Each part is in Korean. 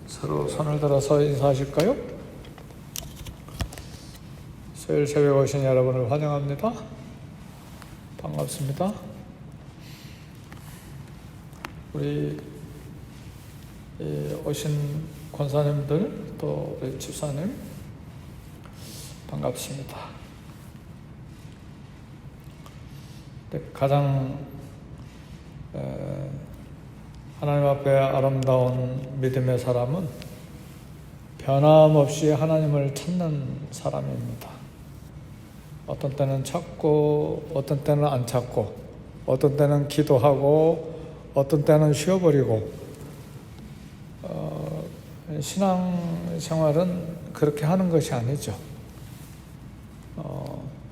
서로 손을 들어서 인사하실까요? 수요일 새벽에 오신 여러분을 환영합니다. 반갑습니다. 우리 오신 권사님들 또 우리 집사님 반갑습니다. 가장 하나님 앞에 아름다운 믿음의 사람은 변함없이 하나님을 찾는 사람입니다. 어떤 때는 찾고 어떤 때는 안 찾고 어떤 때는 기도하고 어떤 때는 쉬어버리고 신앙생활은 그렇게 하는 것이 아니죠.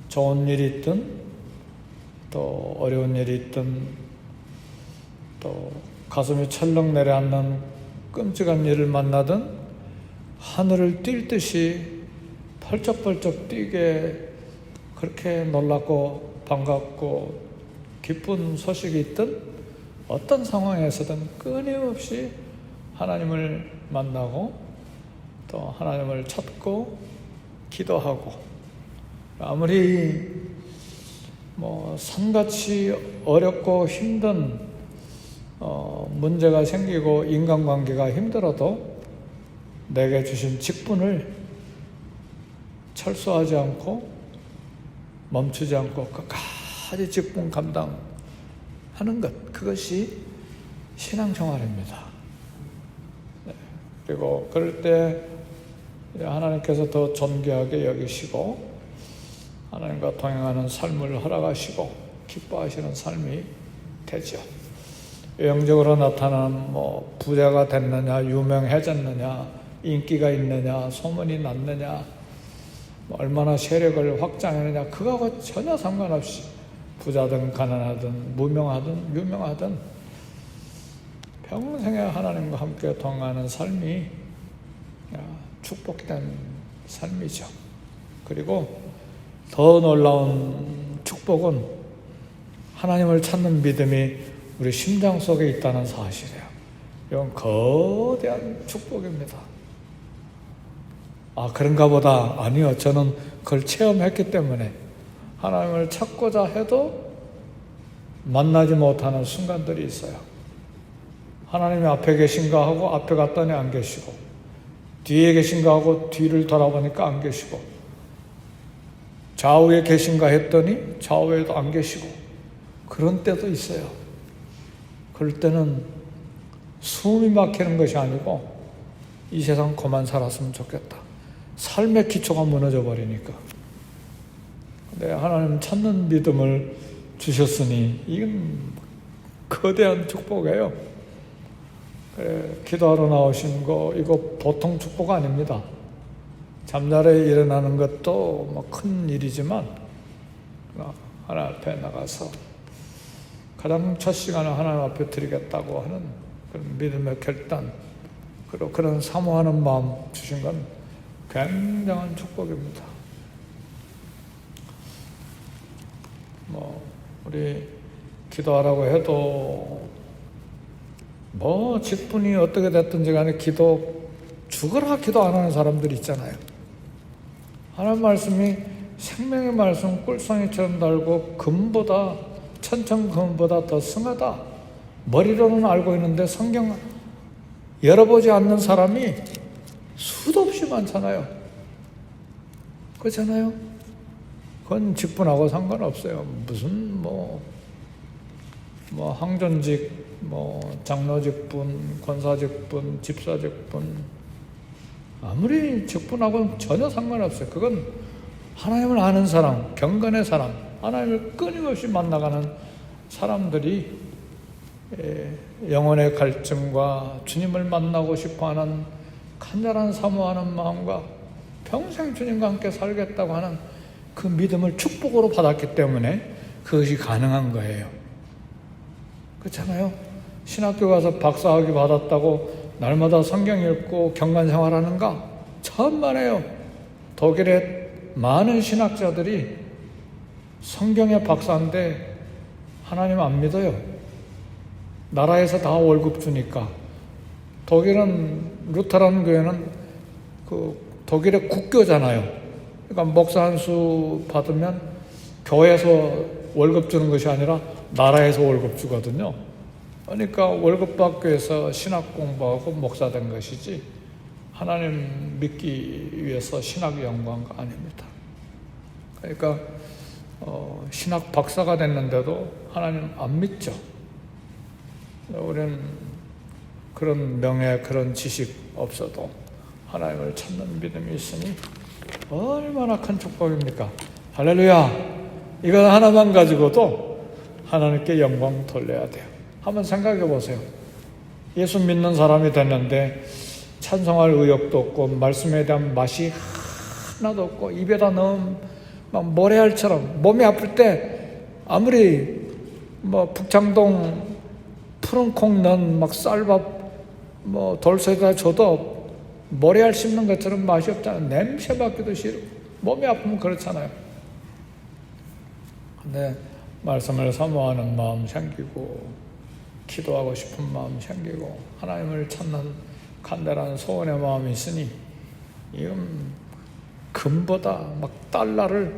좋은 일이 있든 또 어려운 일이 있든 또 가슴이 철렁 내려앉는 끔찍한 일을 만나든 하늘을 뛸 듯이 펄쩍펄쩍 뛰게 그렇게 놀랍고 반갑고 기쁜 소식이 있든 어떤 상황에서든 끊임없이 하나님을 만나고 또 하나님을 찾고 기도하고 아무리 산같이 어렵고 힘든 문제가 생기고 인간관계가 힘들어도 내게 주신 직분을 철수하지 않고 멈추지 않고 끝까지 직분 감당하는 것, 그것이 신앙생활입니다. 그리고 그럴 때 하나님께서 더 존귀하게 여기시고 하나님과 동행하는 삶을 허락하시고 기뻐하시는 삶이 되죠. 외형적으로 나타나는 부자가 됐느냐, 유명해졌느냐, 인기가 있느냐, 소문이 났느냐, 얼마나 세력을 확장했느냐, 그거하고 전혀 상관없이 부자든 가난하든 무명하든 유명하든 평생에 하나님과 함께 동행하는 삶이 축복된 삶이죠. 그리고 더 놀라운 축복은 하나님을 찾는 믿음이 우리 심장 속에 있다는 사실이에요. 이건 거대한 축복입니다. 그런가 보다. 아니요, 저는 그걸 체험했기 때문에 하나님을 찾고자 해도 만나지 못하는 순간들이 있어요. 하나님이 앞에 계신가 하고 앞에 갔더니 안 계시고, 뒤에 계신가 하고 뒤를 돌아보니까 안 계시고, 좌우에 계신가 했더니 좌우에도 안 계시고, 그런 때도 있어요. 그럴 때는 숨이 막히는 것이 아니고 이 세상 그만 살았으면 좋겠다. 삶의 기초가 무너져 버리니까. 근데 하나님 찾는 믿음을 주셨으니 이건 거대한 축복이에요. 기도하러 나오시는 거 이거 보통 축복 아닙니다. 잠자리에 일어나는 것도 큰 일이지만 하나님 앞에 나가서 가장 첫 시간을 하나님 앞에 드리겠다고 하는 그런 믿음의 결단, 그리고 그런 사모하는 마음 주신 건 굉장한 축복입니다. 우리 기도하라고 해도 직분이 어떻게 됐든지 간에 죽어라 기도 안 하는 사람들이 있잖아요. 하나님 말씀이 생명의 말씀 꿀송이처럼 달고 천천금보다 더 승하다. 머리로는 알고 있는데 성경 열어보지 않는 사람이 수도 없이 많잖아요. 그렇잖아요? 그건 직분하고 상관없어요. 무슨 항전직, 장로직분, 권사직분, 집사직분, 아무리 직분하고는 전혀 상관없어요. 그건 하나님을 아는 사람, 경건의 사람, 하나님을 끊임없이 만나가는 사람들이 영혼의 갈증과 주님을 만나고 싶어하는 간절한 사모하는 마음과 평생 주님과 함께 살겠다고 하는 그 믿음을 축복으로 받았기 때문에 그것이 가능한 거예요. 그렇잖아요? 신학교 가서 박사학위 받았다고 날마다 성경 읽고 경건생활하는가? 천만에요. 독일의 많은 신학자들이 성경의 박사인데 하나님 안 믿어요. 나라에서 다 월급 주니까. 독일은 루터란 교회는 그 독일의 국교잖아요. 그러니까 목사 한 수 받으면 교회에서 월급 주는 것이 아니라 나라에서 월급 주거든요. 그러니까 월급 받기 위해서 신학 공부하고 목사 된 것이지 하나님 믿기 위해서 신학 연구한 거 아닙니다. 그러니까 신학 박사가 됐는데도 하나님 안 믿죠. 우리는 그런 명예, 그런 지식 없어도 하나님을 찾는 믿음이 있으니 얼마나 큰 축복입니까? 할렐루야! 이거 하나만 가지고도 하나님께 영광 돌려야 돼요. 한번 생각해 보세요. 예수 믿는 사람이 됐는데 찬송할 의욕도 없고 말씀에 대한 맛이 하나도 없고 입에다 넣으면 막 모래알처럼 몸이 아플 때 아무리 뭐 북창동 푸른 콩 넣은 막 쌀밥 뭐 돌쇠에다 줘도 모래알 씹는 것처럼 맛이 없잖아요. 냄새 맡기도 싫고 몸이 아프면 그렇잖아요. 근데 말씀을 사모하는 마음 생기고 기도하고 싶은 마음 생기고 하나님을 찾는 간절한 소원의 마음이 있으니 이건 금보다 막 달러를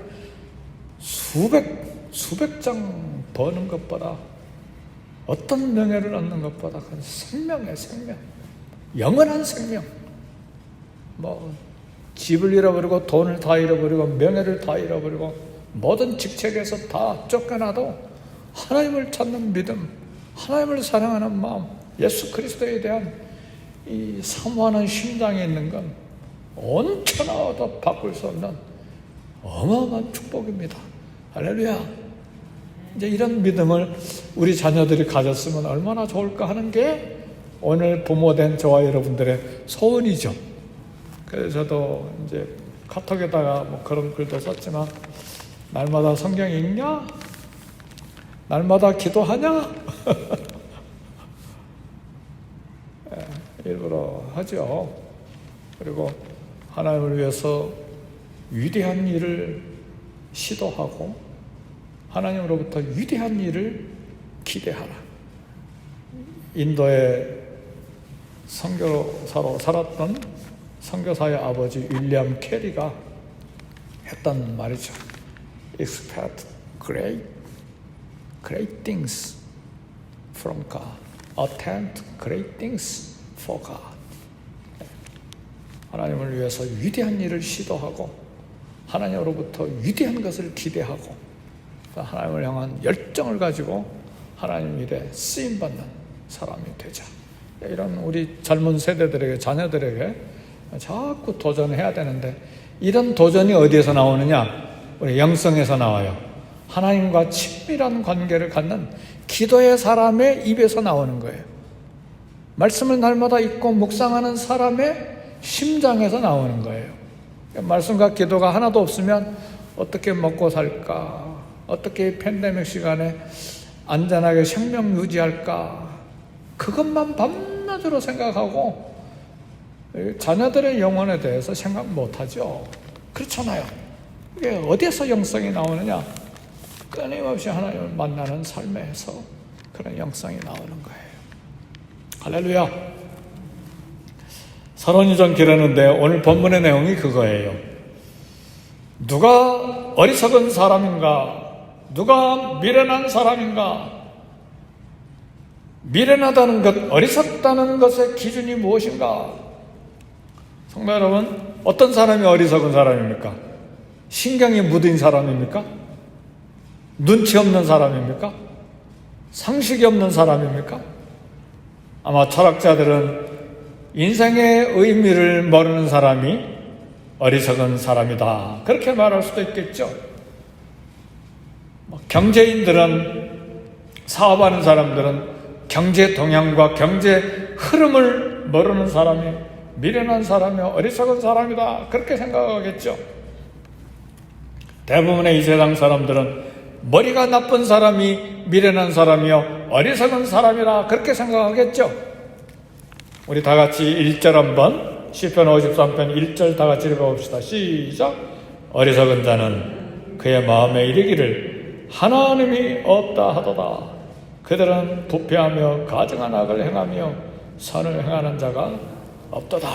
수백 장 버는 것보다 어떤 명예를 얻는 것보다 그 생명의 생명, 영원한 생명. 뭐 집을 잃어버리고 돈을 다 잃어버리고 명예를 다 잃어버리고 모든 직책에서 다 쫓겨나도 하나님을 찾는 믿음, 하나님을 사랑하는 마음, 예수 그리스도에 대한 이 사모하는 심장이 있는 건 온 천하도 바꿀 수 없는 어마어마한 축복입니다. 할렐루야! 이제 이런 믿음을 우리 자녀들이 가졌으면 얼마나 좋을까 하는 게 오늘 부모된 저와 여러분들의 소원이죠. 그래서 저도 이제 카톡에다가 뭐 그런 글도 썼지만 날마다 성경 읽냐? 날마다 기도하냐? 일부러 하죠. 그리고 하나님을 위해서 위대한 일을 시도하고 하나님으로부터 위대한 일을 기대하라. 인도의 선교사로 살았던 선교사의 아버지 윌리엄 캐리가 했던 말이죠. Expect great things from God. Attempt great things for God. 하나님을 위해서 위대한 일을 시도하고 하나님으로부터 위대한 것을 기대하고 하나님을 향한 열정을 가지고 하나님 일에 쓰임받는 사람이 되자. 이런 우리 젊은 세대들에게, 자녀들에게 자꾸 도전해야 되는데 이런 도전이 어디에서 나오느냐? 우리 영성에서 나와요. 하나님과 친밀한 관계를 갖는 기도의 사람의 입에서 나오는 거예요. 말씀을 날마다 읽고 묵상하는 사람의 심장에서 나오는 거예요. 말씀과 기도가 하나도 없으면 어떻게 먹고 살까? 어떻게 팬데믹 시간에 안전하게 생명 유지할까? 그것만 밤낮으로 생각하고 자녀들의 영혼에 대해서 생각 못하죠. 그렇잖아요. 이게 어디에서 영성이 나오느냐? 끊임없이 하나님을 만나는 삶에서 그런 영성이 나오는 거예요. 할렐루야. 서론이 좀 길었는데 오늘 본문의 내용이 그거예요. 누가 어리석은 사람인가? 누가 미련한 사람인가? 미련하다는 것, 어리석다는 것의 기준이 무엇인가? 성도 여러분, 어떤 사람이 어리석은 사람입니까? 신경이 무딘 사람입니까? 눈치 없는 사람입니까? 상식이 없는 사람입니까? 아마 철학자들은 인생의 의미를 모르는 사람이 어리석은 사람이다, 그렇게 말할 수도 있겠죠. 경제인들은, 사업하는 사람들은 경제 동향과 경제 흐름을 모르는 사람이 미련한 사람이 어리석은 사람이다, 그렇게 생각하겠죠. 대부분의 이 세상 사람들은 머리가 나쁜 사람이 미련한 사람이요 어리석은 사람이라 그렇게 생각하겠죠. 우리 다 같이 1절 한번, 시편 53편 1절 다 같이 읽어봅시다. 시작. 어리석은 자는 그의 마음에 이르기를 하나님이 없다 하도다. 그들은 부패하며 가증한 악을 행하며 선을 행하는 자가 없도다.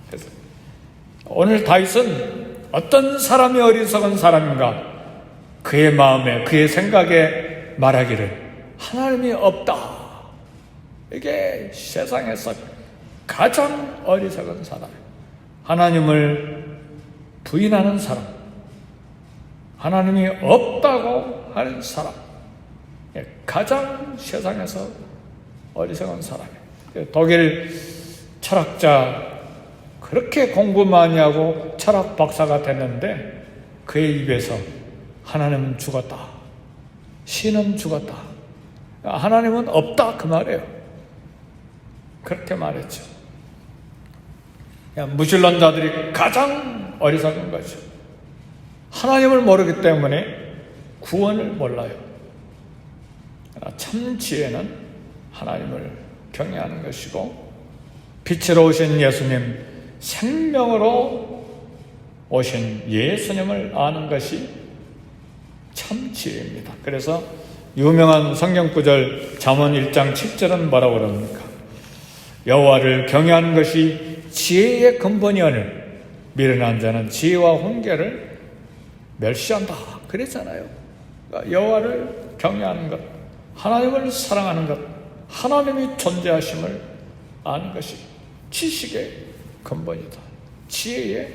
그래서 오늘 다윗은 어떤 사람이 어리석은 사람인가? 그의 마음에, 그의 생각에 말하기를 하나님이 없다. 이게 세상에서 가장 어리석은 사람, 하나님을 부인하는 사람, 하나님이 없다고 하는 사람, 가장 세상에서 어리석은 사람이에요. 독일 철학자, 그렇게 공부 많이 하고 철학 박사가 됐는데 그의 입에서 하나님은 죽었다, 신은 죽었다, 하나님은 없다, 그 말이에요. 그렇게 말했죠. 무신론자들이 가장 어리석은 거죠. 하나님을 모르기 때문에 구원을 몰라요. 참 지혜는 하나님을 경외하는 것이고, 빛으로 오신 예수님, 생명으로 오신 예수님을 아는 것이 참 지혜입니다. 그래서 유명한 성경구절 잠언 1장 7절은 뭐라고 그럽니까? 여호와를 경외하는 것이 지혜의 근본이오늘 미련한 자는 지혜와 훈계를 멸시한다, 그랬잖아요. 그러니까 여호와를 경외하는 것, 하나님을 사랑하는 것, 하나님이 존재하심을 아는 것이 지식의 근본이다, 지혜의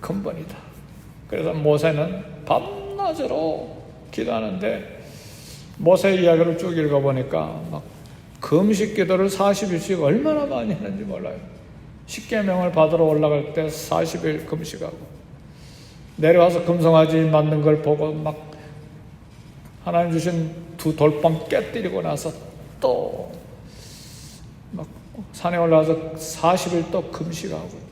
근본이다. 그래서 모세는 밤낮으로 기도하는데, 모세 이야기를 쭉 읽어보니까 막 금식 기도를 40일씩 얼마나 많이 했는지 몰라요. 십계명을 받으러 올라갈 때 40일 금식하고, 내려와서 금송아지 만든 걸 보고 막 하나님 주신 두 돌빵 깨뜨리고 나서 또 막 산에 올라와서 40일 또 금식하고,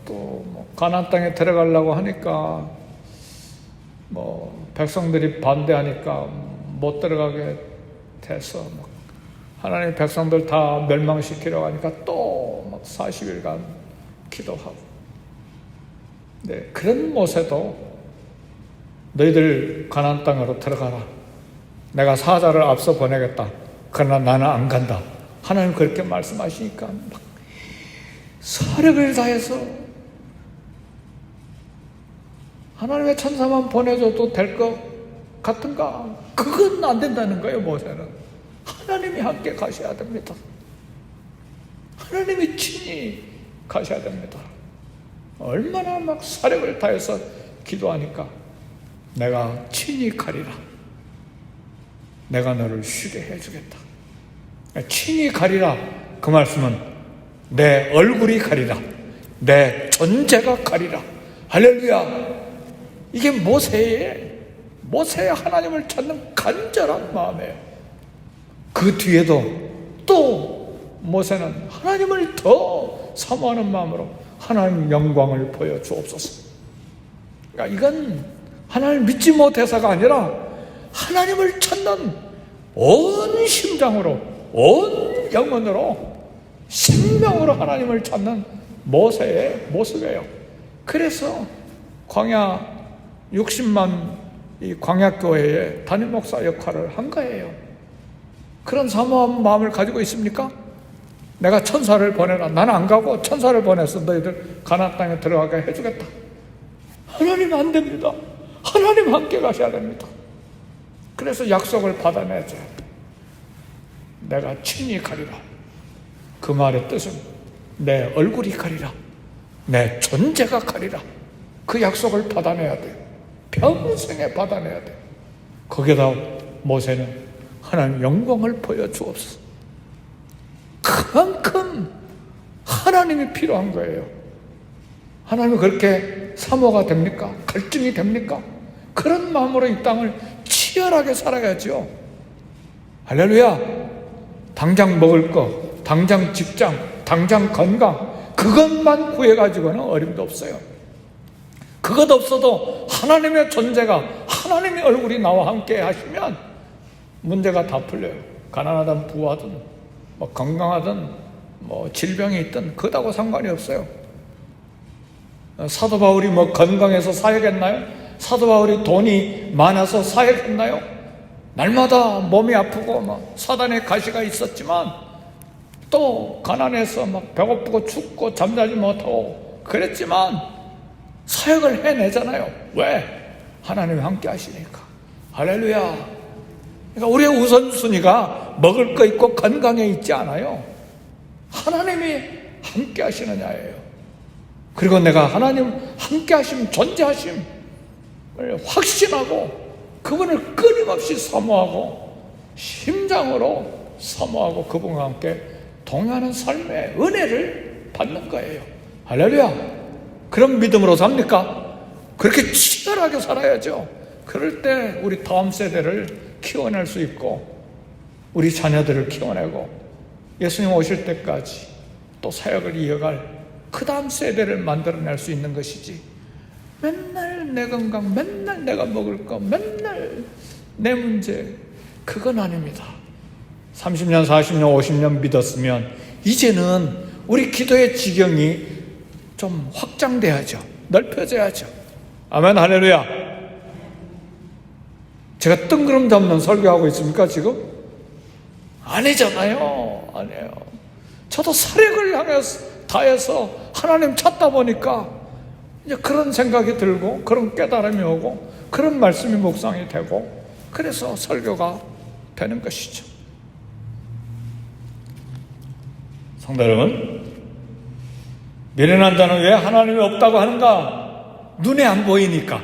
또 가나안 땅에 들어가려고 하니까 백성들이 반대하니까 못 들어가게 돼서 하나님 백성들 다 멸망시키려고 하니까 또 막 40일간 기도하고. 네, 그런 모세도 너희들 가나안 땅으로 들어가라, 내가 사자를 앞서 보내겠다, 그러나 나는 안 간다, 하나님 그렇게 말씀하시니까 막 사력을 다해서 하나님의 천사만 보내줘도 될 것 같은가? 그건 안 된다는 거예요. 모세는 하나님이 함께 가셔야 됩니다. 하나님이 친히 가셔야 됩니다. 얼마나 막 사력을 다해서 기도하니까 내가 친히 가리라, 내가 너를 쉬게 해주겠다. 친히 가리라, 그 말씀은 내 얼굴이 가리라, 내 존재가 가리라. 할렐루야. 이게 모세의 하나님을 찾는 간절한 마음이에요. 그 뒤에도 또 모세는 하나님을 더 사모하는 마음으로 하나님 영광을 보여주옵소서. 그러니까 이건 하나님을 믿지 못해서가 아니라 하나님을 찾는 온 심장으로, 온 영혼으로, 생명으로 하나님을 찾는 모세의 모습이에요. 그래서 광야 60만 이 광야교회의 담임 목사 역할을 한 거예요. 그런 사모한 마음을 가지고 있습니까? 내가 천사를 보내라, 나는 안 가고 천사를 보내서 너희들 가나안 땅에 들어가게 해주겠다. 하나님 안 됩니다. 하나님 함께 가셔야 됩니다. 그래서 약속을 받아내죠. 내가 친히 가리라, 그 말의 뜻은 내 얼굴이 가리라, 내 존재가 가리라. 그 약속을 받아내야 돼요. 평생에 받아내야 돼요. 거기에다 모세는 하나님 영광을 보여주옵소서. 그만큼 하나님이 필요한 거예요. 하나님이 그렇게 사모가 됩니까? 갈증이 됩니까? 그런 마음으로 이 땅을 치열하게 살아야죠. 할렐루야. 당장 먹을 거, 당장 직장, 당장 건강, 그것만 구해가지고는 어림도 없어요. 그것 없어도 하나님의 존재가, 하나님의 얼굴이 나와 함께 하시면 문제가 다 풀려요. 가난하든 부하든 건강하든 질병이 있든 그거하고 상관이 없어요. 사도 바울이 건강해서 사역했나요? 사도 바울이 돈이 많아서 사역했나요? 날마다 몸이 아프고 사단의 가시가 있었지만 또 가난해서 막 배고프고 춥고 잠자지 못하고 그랬지만 사역을 해내잖아요. 왜? 하나님이 함께 하시니까. 할렐루야. 그러니까 우리의 우선순위가 먹을 거 있고 건강에 있지 않아요. 하나님이 함께 하시느냐예요. 그리고 내가 하나님 함께 하심, 존재하심을 확신하고 그분을 끊임없이 사모하고 심장으로 사모하고 그분과 함께 동행하는 삶의 은혜를 받는 거예요. 할렐루야. 그런 믿음으로 삽니까? 그렇게 치열하게 살아야죠. 그럴 때 우리 다음 세대를 키워낼 수 있고 우리 자녀들을 키워내고 예수님 오실 때까지 또 사역을 이어갈 그 다음 세대를 만들어낼 수 있는 것이지, 맨날 내 건강, 맨날 내가 먹을 거, 맨날 내 문제, 그건 아닙니다. 30년, 40년, 50년 믿었으면 이제는 우리 기도의 지경이 좀 확장돼야죠. 넓혀져야죠. 아멘. 할렐루야. 제가 뜬구름 잡는 설교하고 있습니까 지금? 아니잖아요. 아니에요. 저도 사력을 다해서 하나님 찾다 보니까 이제 그런 생각이 들고 그런 깨달음이 오고 그런 말씀이 묵상이 되고 그래서 설교가 되는 것이죠. 성도 여러분, 미련한 자는 왜 하나님이 없다고 하는가? 눈에 안 보이니까.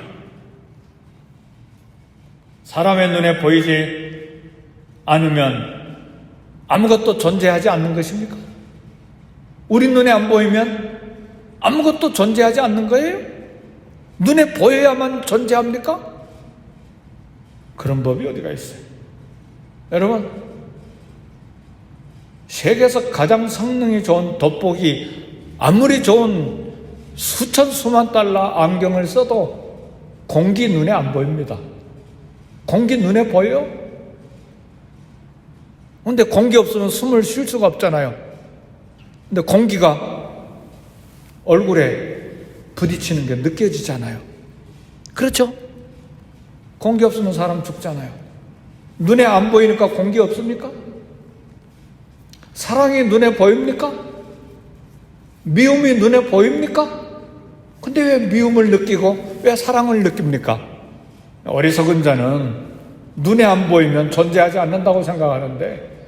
사람의 눈에 보이지 않으면 아무것도 존재하지 않는 것입니까? 우리 눈에 안 보이면 아무것도 존재하지 않는 거예요? 눈에 보여야만 존재합니까? 그런 법이 어디가 있어요? 여러분, 세계에서 가장 성능이 좋은 돋보기, 아무리 좋은 수천 수만 달러 안경을 써도 공기 눈에 안 보입니다. 공기 눈에 보여요? 근데 공기 없으면 숨을 쉴 수가 없잖아요. 근데 공기가 얼굴에 부딪히는 게 느껴지잖아요. 그렇죠? 공기 없으면 사람 죽잖아요. 눈에 안 보이니까 공기 없습니까? 사랑이 눈에 보입니까? 미움이 눈에 보입니까? 근데 왜 미움을 느끼고 왜 사랑을 느낍니까? 어리석은 자는 눈에 안 보이면 존재하지 않는다고 생각하는데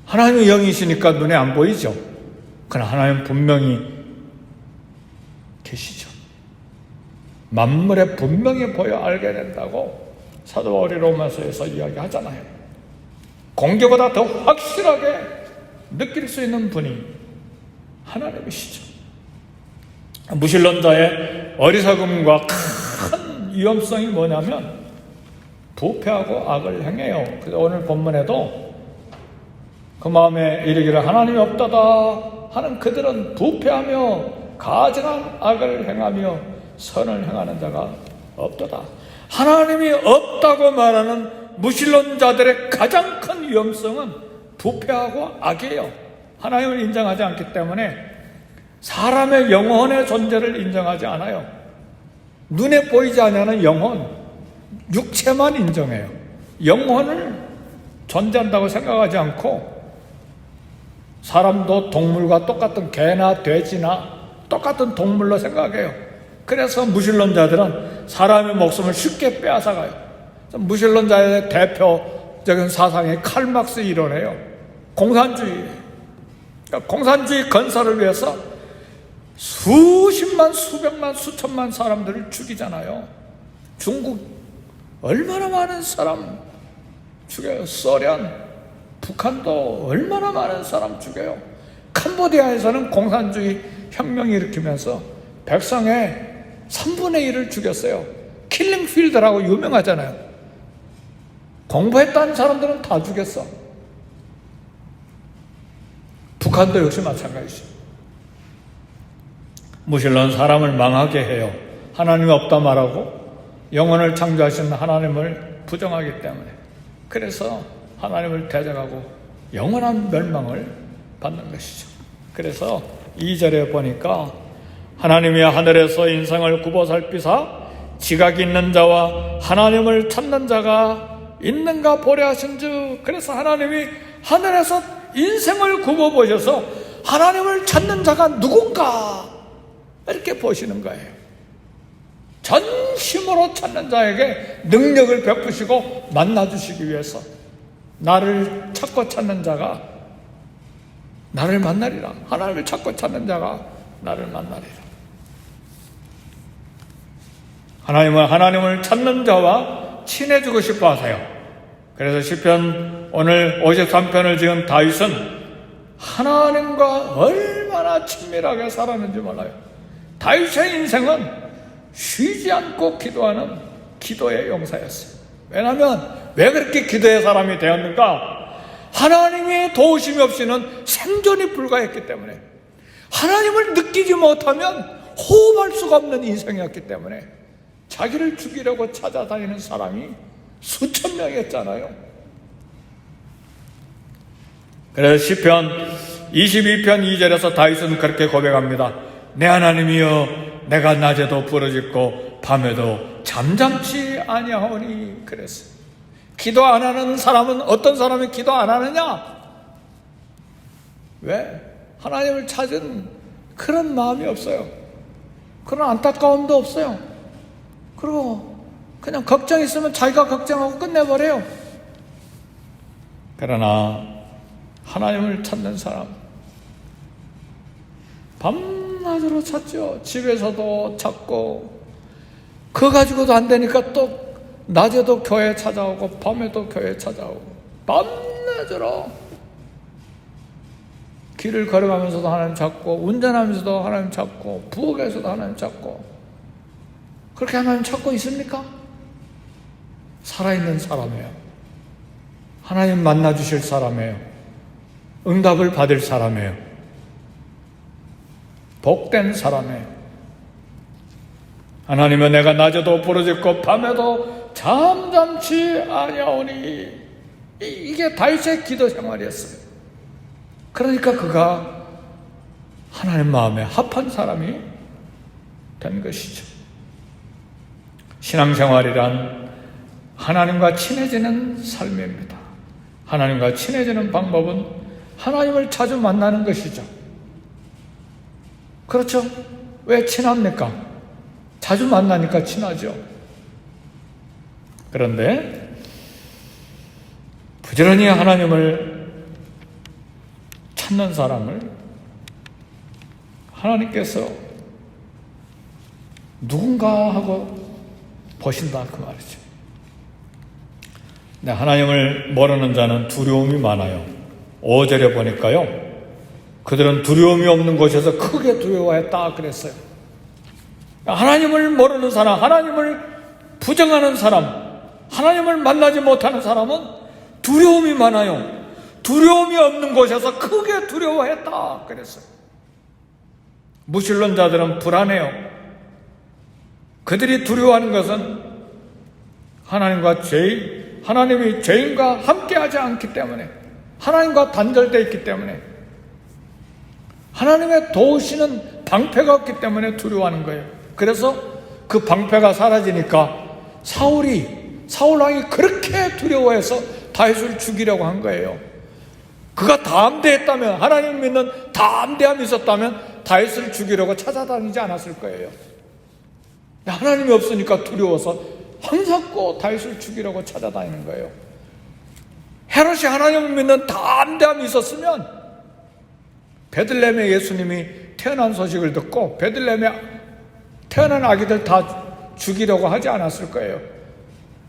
하나님의 영이시니까 눈에 안 보이죠. 그러나 하나님 분명히 계시죠. 만물에 분명히 보여 알게 된다고 사도 바울이 로마서에서 이야기하잖아요. 공기보다 더 확실하게 느낄 수 있는 분이 하나님이시죠. 무신론자의 어리석음과 큰 위험성이 뭐냐면 부패하고 악을 행해요. 그래서 오늘 본문에도 그 마음에 이르기를 하나님이 없다다 하는 그들은 부패하며 가증한 악을 행하며 선을 행하는 자가 없도다. 하나님이 없다고 말하는 무신론자들의 가장 큰 위험성은 부패하고 악이에요. 하나님을 인정하지 않기 때문에 사람의 영혼의 존재를 인정하지 않아요. 눈에 보이지 않는 영혼, 육체만 인정해요. 영혼을 존재한다고 생각하지 않고 사람도 동물과 똑같은 개나 돼지나 똑같은 동물로 생각해요. 그래서 무신론자들은 사람의 목숨을 쉽게 빼앗아가요. 무신론자의 대표적인 사상이 칼막스 이론이에요. 공산주의. 그러니까 공산주의 건설을 위해서 수십만, 수백만, 수천만 사람들을 죽이잖아요. 중국 얼마나 많은 사람 죽여요. 소련, 북한도 얼마나 많은 사람 죽여요. 캄보디아에서는 공산주의 혁명을 일으키면서 백성의 3분의 1을 죽였어요. 킬링필드라고 유명하잖아요. 공부했다는 사람들은 다 죽였어. 북한도 역시 마찬가지죠. 무신론 사람을 망하게 해요. 하나님이 없다 말하고 영혼을 창조하신 하나님을 부정하기 때문에. 그래서 하나님을 대적하고 영원한 멸망을 받는 것이죠. 그래서 2절에 보니까 하나님이 하늘에서 인생을 굽어 살피사 지각이 있는 자와 하나님을 찾는 자가 있는가 보려 하신즉, 그래서 하나님이 하늘에서 인생을 굽어보셔서 하나님을 찾는 자가 누군가 이렇게 보시는 거예요. 전심으로 찾는 자에게 능력을 베푸시고 만나주시기 위해서 나를 찾고 찾는 자가 나를 만나리라. 하나님을 찾고 찾는 자가 나를 만나리라. 하나님을 찾는 자와 친해지고 싶어 하세요. 그래서 시편 오늘 53편을 지은 다윗은 하나님과 얼마나 친밀하게 살았는지 몰라요. 다윗의 인생은 쉬지 않고 기도하는 기도의 용사였어요. 왜냐하면 왜 그렇게 기도의 사람이 되었는가? 하나님의 도우심이 없이는 생존이 불가했기 때문에, 하나님을 느끼지 못하면 호흡할 수가 없는 인생이었기 때문에 자기를 죽이려고 찾아다니는 사람이 수천 명이었잖아요. 그래서 시편 22편 2절에서 다윗은 그렇게 고백합니다. 내 하나님이여, 내가 낮에도 부르짖고 밤에도 잠잠치 아니하오니. 그랬어요. 기도 안 하는 사람은 어떤 사람이 기도 안 하느냐? 왜? 하나님을 찾은 그런 마음이 없어요. 그런 안타까움도 없어요. 그리고 그냥 걱정 있으면 자기가 걱정하고 끝내버려요. 그러나 하나님을 찾는 사람, 밤낮으로 찾죠. 집에서도 찾고, 그거 가지고도 안 되니까 또 낮에도 교회 찾아오고 밤에도 교회 찾아오고, 밤낮으로 길을 걸어가면서도 하나님 찾고, 운전하면서도 하나님 찾고, 부엌에서도 하나님 찾고. 그렇게 하나님 찾고 있습니까? 살아있는 사람이에요. 하나님 만나주실 사람이에요. 응답을 받을 사람이에요. 복된 사람이에요. 하나님은 내가 낮에도 부르짖고 밤에도 잠잠치 아니하오니. 이게 다윗의 기도 생활이었어요. 그러니까 그가 하나님 마음에 합한 사람이 된 것이죠. 신앙생활이란 하나님과 친해지는 삶입니다. 하나님과 친해지는 방법은 하나님을 자주 만나는 것이죠. 그렇죠? 왜 친합니까? 자주 만나니까 친하죠. 그런데 부지런히 하나님을 찾는 사람을 하나님께서 누군가 하고 보신다, 그 말이죠. 네, 하나님을 모르는 자는 두려움이 많아요. 5절에 보니까요, 그들은 두려움이 없는 곳에서 크게 두려워했다 그랬어요. 하나님을 모르는 사람, 하나님을 부정하는 사람, 하나님을 만나지 못하는 사람은 두려움이 많아요. 두려움이 없는 곳에서 크게 두려워했다 그랬어요. 무신론자들은 불안해요. 그들이 두려워하는 것은 하나님이 죄인과 함께하지 않기 때문에, 하나님과 단절되어 있기 때문에, 하나님의 도우시는 방패가 없기 때문에 두려워하는 거예요. 그래서 그 방패가 사라지니까 사울왕이 그렇게 두려워해서 다윗을 죽이려고 한 거예요. 그가 담대했다면, 하나님 믿는 담대함이 있었다면 다윗을 죽이려고 찾아다니지 않았을 거예요. 하나님이 없으니까 두려워서 한사코 다윗을 죽이려고 찾아다니는 거예요. 헤롯이 하나님을 믿는 담대함이 있었으면 베들레헴에 예수님이 태어난 소식을 듣고 베들레헴에 태어난 아기들 다 죽이려고 하지 않았을 거예요.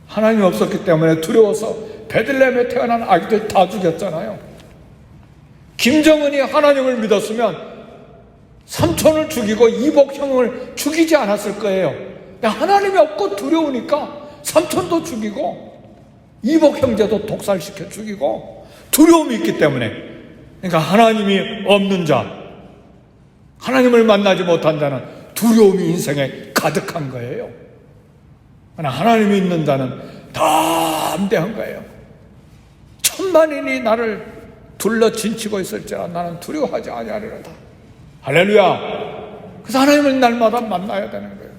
하나님이 없었기 때문에 두려워서 베들레헴에 태어난 아기들 다 죽였잖아요. 김정은이 하나님을 믿었으면 삼촌을 죽이고 이복형을 죽이지 않았을 거예요. 하나님이 없고 두려우니까 삼촌도 죽이고 이복 형제도 독살시켜 죽이고, 두려움이 있기 때문에. 그러니까 하나님이 없는 자, 하나님을 만나지 못한 자는 두려움이 인생에 가득한 거예요. 그러나 하나님이 있는 자는 담대한 거예요. 천만인이 나를 둘러 진치고 있을지라 나는 두려워하지 아니하리로다. 할렐루야. 그래서 하나님을 날마다 만나야 되는 거예요.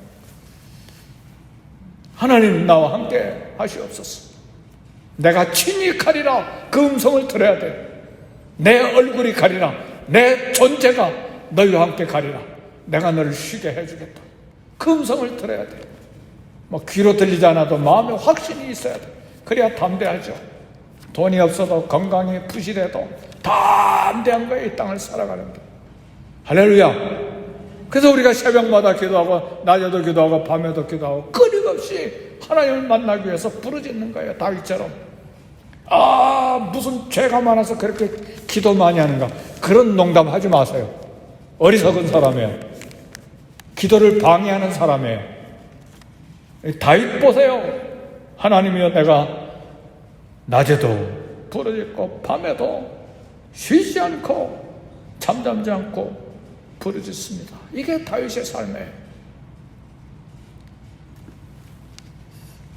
하나님 나와 함께 하시옵소서. 내가 친히 가리라, 그 음성을 들어야 돼. 내 얼굴이 가리라. 내 존재가 너희와 함께 가리라. 내가 너를 쉬게 해주겠다. 그 음성을 들어야 돼. 뭐 귀로 들리지 않아도 마음에 확신이 있어야 돼. 그래야 담대하죠. 돈이 없어도 건강이 부실해도 담대한 거예요. 이 땅을 살아가는 게. 할렐루야. 그래서 우리가 새벽마다 기도하고 낮에도 기도하고 밤에도 기도하고 끊임없이 하나님을 만나기 위해서 부르짖는 거예요. 다윗처럼. 무슨 죄가 많아서 그렇게 기도 많이 하는가. 그런 농담 하지 마세요. 어리석은 사람이에요. 기도를 방해하는 사람이에요. 다윗 보세요. 하나님이여, 내가 낮에도 부르짖고 밤에도 쉬지 않고 잠잠지 않고 부르짖습니다. 이게 다윗의 삶이에요.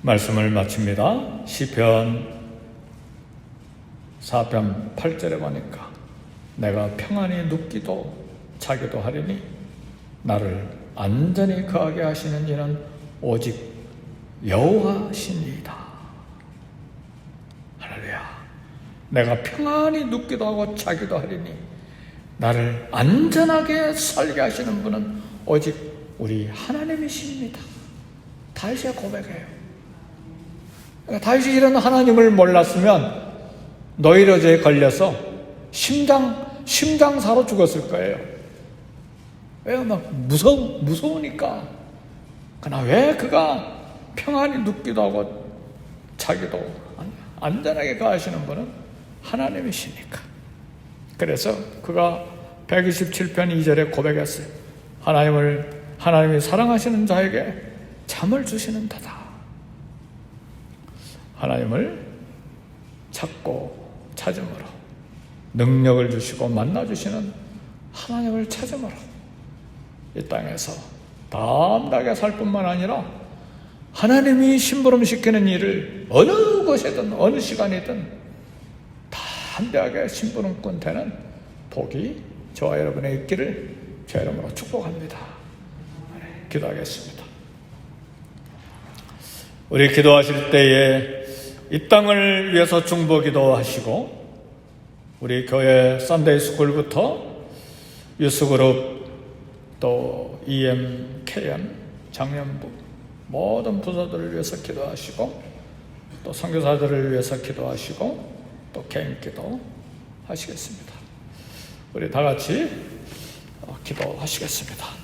말씀을 마칩니다. 시편 4편 8절에 보니까 내가 평안히 눕기도 자기도 하리니 나를 안전히 거하게 하시는 이는 오직 여호와시니이다. 할렐루야. 내가 평안히 눕기도 하고 자기도 하리니 나를 안전하게 살게 하시는 분은 오직 우리 하나님이십니다. 다윗의 고백이에요. 다윗이 이런 하나님을 몰랐으면 노이로제에 걸려서 심장사로 죽었을 거예요. 왜? 막 무서우니까. 그러나 왜 그가 평안히 눕기도 하고 자기도 안전하게 가시는 분은 하나님이시니까. 그래서 그가 127편 2절에 고백했어요. 하나님이 사랑하시는 자에게 잠을 주시는도다. 하나님을 찾고 찾음으로, 능력을 주시고 만나주시는 하나님을 찾음으로 이 땅에서 담대하게 살 뿐만 아니라 하나님이 심부름시키는 일을 어느 곳이든 어느 시간이든 담대하게 심부름꾼 되는 복이 저와 여러분의 있기를 제 이름으로 축복합니다. 기도하겠습니다. 우리 기도하실 때에 이 땅을 위해서 중보기도 하시고, 우리 교회 썬데이 스쿨부터 유스그룹 또 EM, KM, 장년부 모든 부서들을 위해서 기도하시고, 또 선교사들을 위해서 기도하시고, 또 개인 기도 하시겠습니다. 우리 다 같이 기도하시겠습니다.